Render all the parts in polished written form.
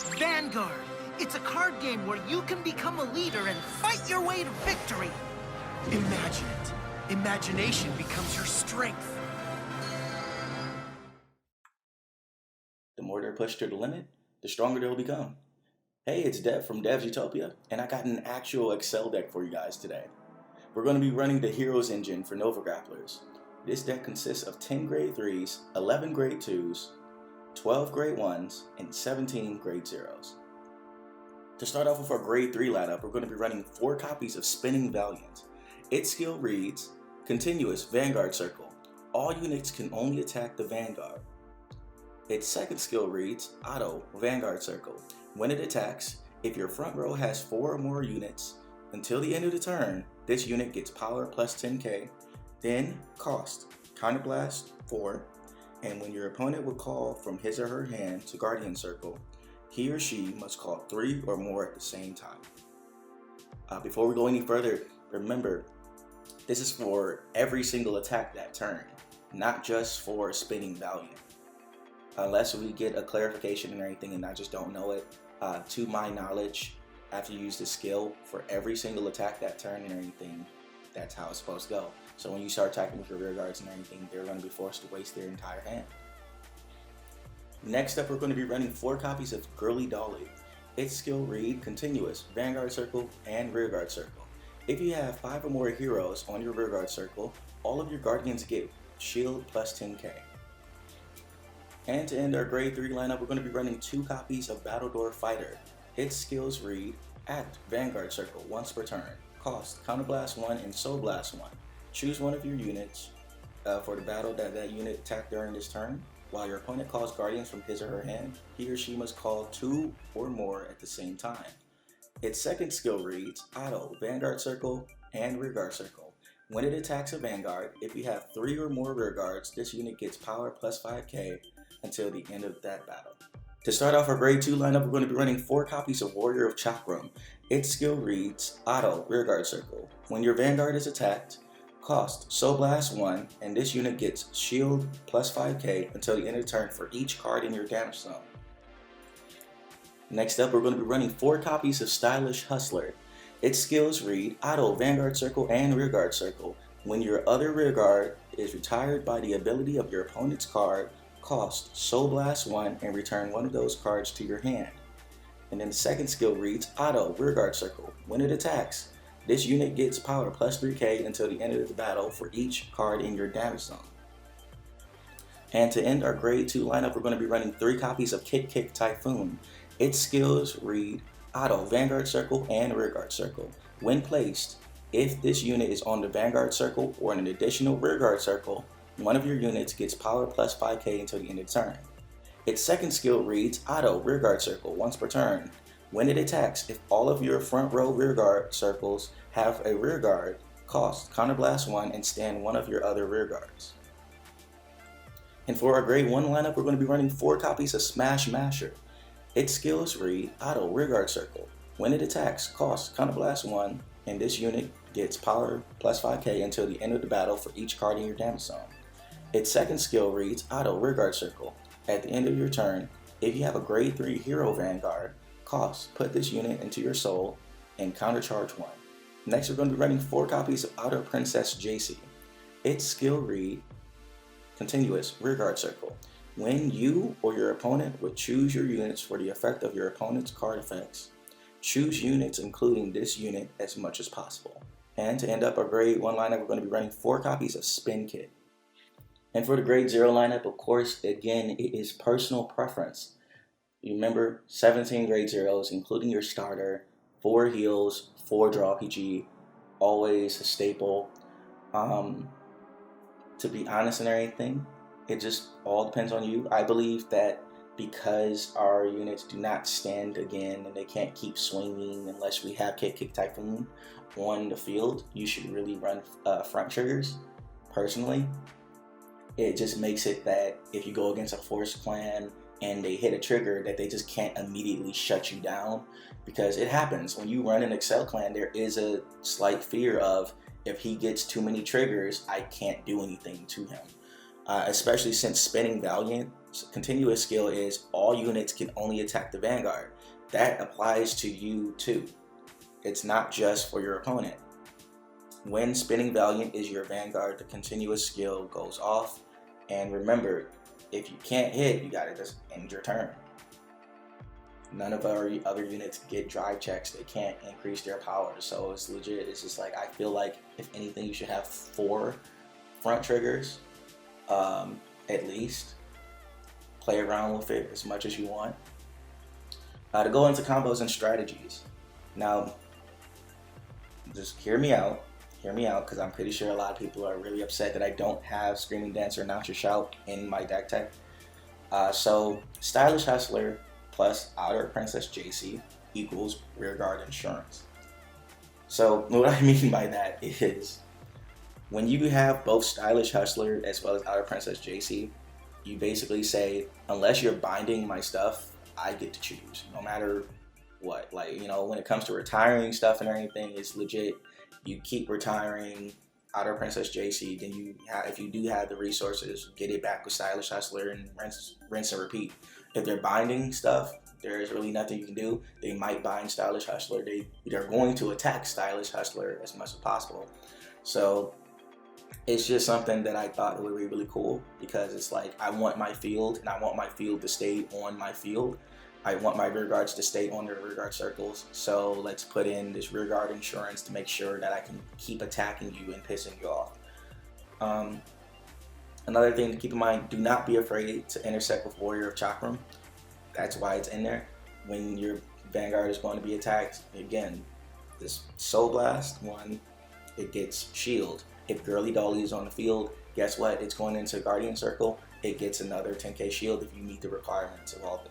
Vanguard. It's a card game where you can become a leader and fight your way to victory. Imagine it. Imagination becomes your strength. The more they're pushed to the limit, the stronger they'll become. Hey, it's Dev from Dev's Utopia, and I got an actual Excel deck for you guys today. We're going to be running the Heroes engine for Nova Grapplers. This deck consists of 10 grade 3s, 11 grade 2s, 12 grade 1s, and 17 grade 0s. To start off with our grade 3 lineup, we're going to be running 4 copies of Spinning Valiant. Its skill reads, Continuous Vanguard Circle. All units can only attack the Vanguard. Its second skill reads, Auto Vanguard Circle. When it attacks, if your front row has 4 or more units, until the end of the turn, this unit gets power plus 10k, then cost, Counterblast 4, and when your opponent will call from his or her hand to Guardian Circle, he or she must call 3 or more at the same time. Before we go any further, remember, this is for every single attack that turn, not just for Spinning Valiant. Unless we get a clarification or anything and I just don't know it, to my knowledge, after you use the skill for every single attack that turn and anything, that's how it's supposed to go. So when you start attacking with your rear guards and everything, they're going to be forced to waste their entire hand. Next up, we're going to be running 4 copies of Girly Dolly. Its skill read Continuous Vanguard Circle and Rearguard Circle. If you have 5 or more heroes on your Rearguard Circle, all of your guardians get shield plus 10k. And to end our grade 3 lineup, we're going to be running 2 copies of Battledore Fighter. Its skills read Act Vanguard Circle once per turn. Cost Counterblast 1 and Soul Blast 1. Choose one of your units for the battle that unit attacked during this turn. While your opponent calls guardians from his or her hand, he or she must call 2 or more at the same time. Its second skill reads Auto Vanguard Circle and Rearguard Circle. When it attacks a Vanguard, if you have 3 or more rearguards, this unit gets power plus 5k until the end of that battle. To start off our grade 2 lineup, we're going to be running 4 copies of Warrior of Chakram. Its skill reads Auto Rearguard Circle. When your Vanguard is attacked, cost Soul Blast 1, and this unit gets shield plus 5k until the end of the turn for each card in your damage zone. Next up, we're going to be running 4 copies of Stylish Hustler. Its skills read Auto Vanguard Circle and Rearguard Circle. When your other rearguard is retired by the ability of your opponent's card, cost Soul Blast 1 and return one of those cards to your hand. And then the second skill reads Auto Rearguard Circle. When it attacks, this unit gets power plus 3k until the end of the battle for each card in your damage zone. And to end our grade 2 lineup, we're going to be running 3 copies of Kick Kick Typhoon. Its skills read Auto Vanguard Circle and Rearguard Circle. When placed, if this unit is on the Vanguard Circle or an additional Rearguard Circle, one of your units gets power plus 5k until the end of the turn. Its second skill reads Auto Rearguard Circle once per turn. When it attacks, if all of your front row rearguard circles have a rearguard, cost Counterblast 1 and stand one of your other rearguards. And for our grade 1 lineup, we're going to be running 4 copies of Smash Masher. Its skills read Auto Rearguard Circle. When it attacks, cost Counterblast 1, and this unit gets power plus 5k until the end of the battle for each card in your damage zone. Its second skill reads Auto Rearguard Circle. At the end of your turn, if you have a grade 3 Hero Vanguard, cost put this unit into your soul and countercharge 1. Next, we're going to be running 4 copies of Outer Princess JC. Its skill read Continuous Rearguard Circle. When you or your opponent would choose your units for the effect of your opponent's card effects, choose units including this unit as much as possible. And to end up our grade 1 lineup, we're going to be running 4 copies of Spin Kit. And for the grade 0 lineup, of course, again, it is personal preference. You remember 17 grade 0s, including your starter, 4 heals, 4 draw PG, always a staple. To be honest and everything, it just all depends on you. I believe that because our units do not stand again and they can't keep swinging unless we have Kick Kick Typhoon on the field, you should really run front triggers. Personally, it just makes it that if you go against a Force Clan and they hit a trigger, that they just can't immediately shut you down, because it happens. When you run an Excel clan, there is a slight fear of, if he gets too many triggers, I can't do anything to him. Especially since Spinning Valiant continuous skill is all units can only attack the Vanguard. That applies to you too. It's not just for your opponent. When spinning Valiant is your Vanguard, the continuous skill goes off. And remember, if you can't hit, you gotta just end your turn. None of our other units get drive checks. They can't increase their power. So it's legit. It's just like, I feel like if anything, you should have 4 front triggers, at least. Play around with it as much as you want. To go into combos and strategies. Now, just hear me out, because I'm pretty sure a lot of people are really upset that I don't have Screaming Dancer, Announce Your Shout in my deck tech. So, Stylish Hustler plus Outer Princess JC equals Rearguard Insurance. So, what I mean by that is, when you have both Stylish Hustler as well as Outer Princess JC, you basically say, unless you're binding my stuff, I get to choose, no matter what. Like, you know, when it comes to retiring stuff and everything, it's legit. You keep retiring Outer Princess JC, then you have, if you do have the resources, get it back with Stylish Hustler and rinse and repeat. If they're binding stuff, there's really nothing you can do. They might bind Stylish Hustler. They're going to attack Stylish Hustler as much as possible. So it's just something that I thought would be really cool, because it's like, I want my field, and I want my field to stay on my field. I want my rear guards to stay on their rear guard circles. So let's put in this rear guard insurance to make sure that I can keep attacking you and pissing you off. Another thing to keep in mind, do not be afraid to intersect with Warrior of Chakram. That's why it's in there. When your Vanguard is going to be attacked, again, this Soul Blast one, it gets shield. If Girly Dolly is on the field, guess what? It's going into Guardian Circle. It gets another 10k shield if you meet the requirements of all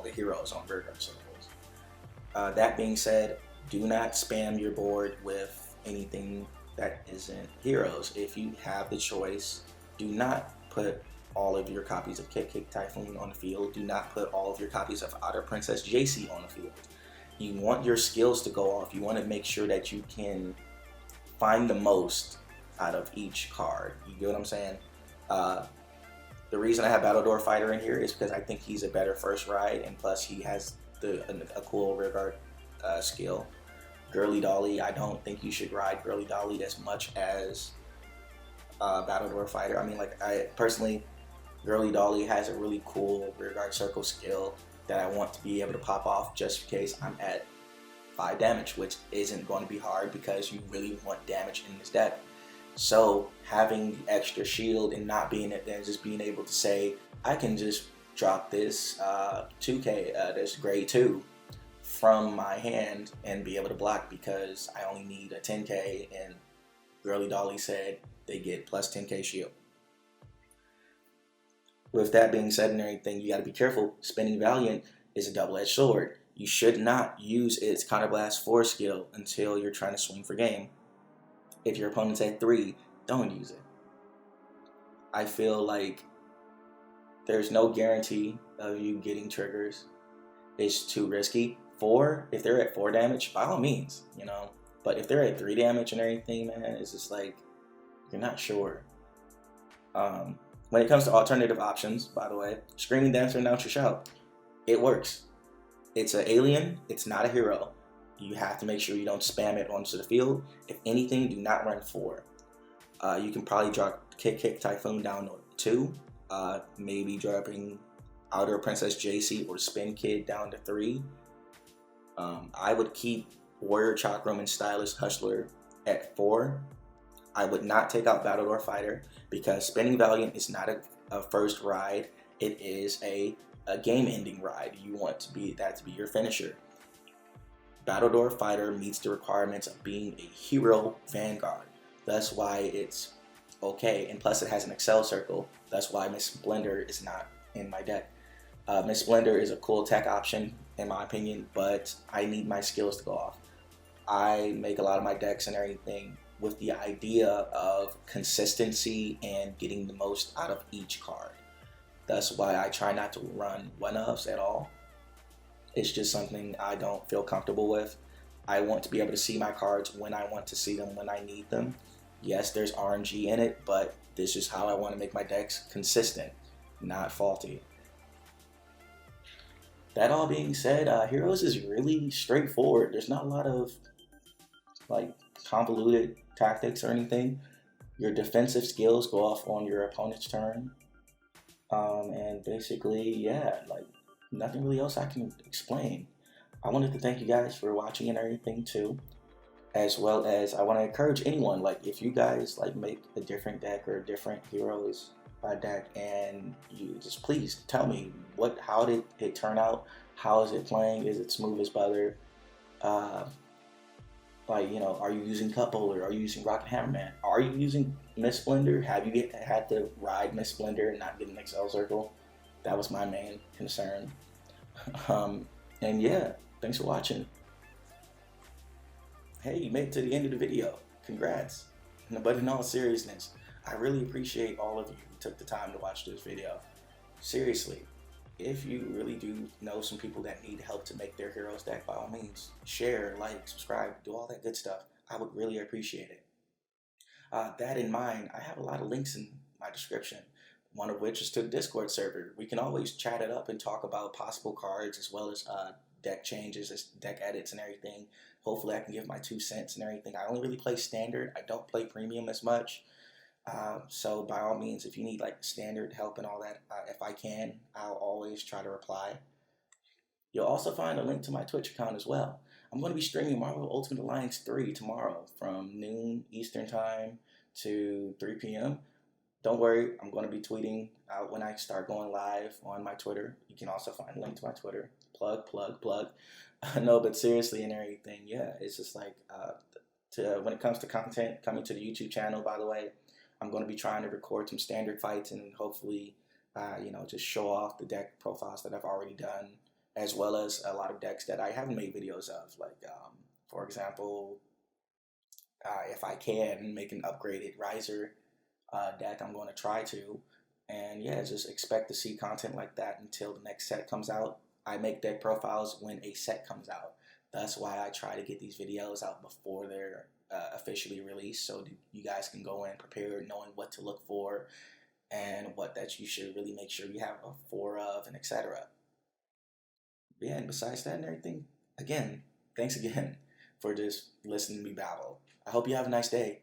the heroes on rear guard circles. That being said, do not spam your board with anything that isn't heroes. If you have the choice, do not put all of your copies of Kick Typhoon on the field. Do not put all of your copies of Outer Princess JC on the field. You want your skills to go off. You want to make sure that you can find the most out of each card. You get what I'm saying? The reason I have Battledore Fighter in here is because I think he's a better first ride, and plus he has a cool rearguard skill. Girly Dolly, I don't think you should ride Girly Dolly as much as Battledore Fighter. I mean, like, I personally, Girly Dolly has a really cool rearguard circle skill that I want to be able to pop off just in case I'm at 5 damage, which isn't going to be hard because you really want damage in this deck. So having the extra shield and not being it there, just being able to say, I can just drop this 2k, this grade 2 from my hand and be able to block because I only need a 10k, and Girly Dolly said they get plus 10k shield. With that being said and everything, you got to be careful. Spinning Valiant is a double-edged sword. You should not use its Counterblast 4 skill until you're trying to swing for game. If your opponent's at 3, don't use it. I feel like there's no guarantee of you getting triggers. It's too risky. 4, if they're at 4 damage, by all means, you know. But if they're at 3 damage and everything, man, it's just like, you're not sure. When it comes to alternative options, by the way, Screaming Dancer, Announce Your Shout, it works. It's an alien, it's not a hero. You have to make sure you don't spam it onto the field. If anything, do not run 4. You can probably drop Kick Typhoon down to 2. Maybe dropping Outer Princess JC or Spin Kid down to 3. I would keep Warrior Chakram and Stylish Hustler at 4. I would not take out Battledore Fighter because Spinning Valiant is not a first ride. It is a game-ending ride. You want that to be your finisher. Battledore Fighter meets the requirements of being a hero Vanguard. That's why it's okay. And plus it has an Excel circle. That's why Miss Splendor is not in my deck. Miss Splendor is a cool tech option in my opinion, but I need my skills to go off. I make a lot of my decks and everything with the idea of consistency and getting the most out of each card. That's why I try not to run one-ofs at all. It's just something I don't feel comfortable with. I want to be able to see my cards when I want to see them, when I need them. Yes, there's RNG in it, but this is how I want to make my decks consistent. not faulty. That all being said, Heroes is really straightforward. There's not a lot of like convoluted tactics or anything. Your defensive skills go off on your opponent's turn, and basically, yeah, like nothing really else I can explain. I wanted to thank you guys for watching and everything too, as well as I want to encourage anyone, like if you guys like make a different deck or different heroes deck, and you just please tell me how did it turn out, how is it playing, is it smooth as butter, like, you know, are you using Cup Bowler, are you using Rocket Hammerman, are you using Miss Splendor, have you had to ride Miss Splendor and not get an Excel Circle? That was my main concern. And yeah, thanks for watching. Hey, you made it to the end of the video. Congrats. But in all seriousness, I really appreciate all of you who took the time to watch this video. Seriously, if you really do know some people that need help to make their heroes deck, by all means, share, like, subscribe, do all that good stuff. I would really appreciate it. That in mind, I have a lot of links in my description, one of which is to the Discord server. We can always chat it up and talk about possible cards as well as deck changes, deck edits and everything. Hopefully I can give my 2 cents and everything. I only really play standard. I don't play premium as much. So by all means, if you need like standard help and all that, if I can, I'll always try to reply. You'll also find a link to my Twitch account as well. I'm going to be streaming Marvel Ultimate Alliance 3 tomorrow from noon Eastern Time to 3 p.m. Don't worry, I'm going to be tweeting out when I start going live on my Twitter. You can also find a link to my Twitter. Plug. No, but seriously and everything, yeah, it's just like, when it comes to content coming to the YouTube channel, by the way, I'm going to be trying to record some standard fights and hopefully, you know, just show off the deck profiles that I've already done, as well as a lot of decks that I haven't made videos of. Like, for example, if I can make an upgraded Riser deck, I'm going to try to. And yeah, just expect to see content like that until the next set comes out. I make deck profiles when a set comes out. That's why I try to get these videos out before they're officially released, so you guys can go in prepared, knowing what to look for and what that you should really make sure you have a 4 of, and etc. Yeah, and besides that and everything, again, thanks again for just listening to me babble. I hope you have a nice day.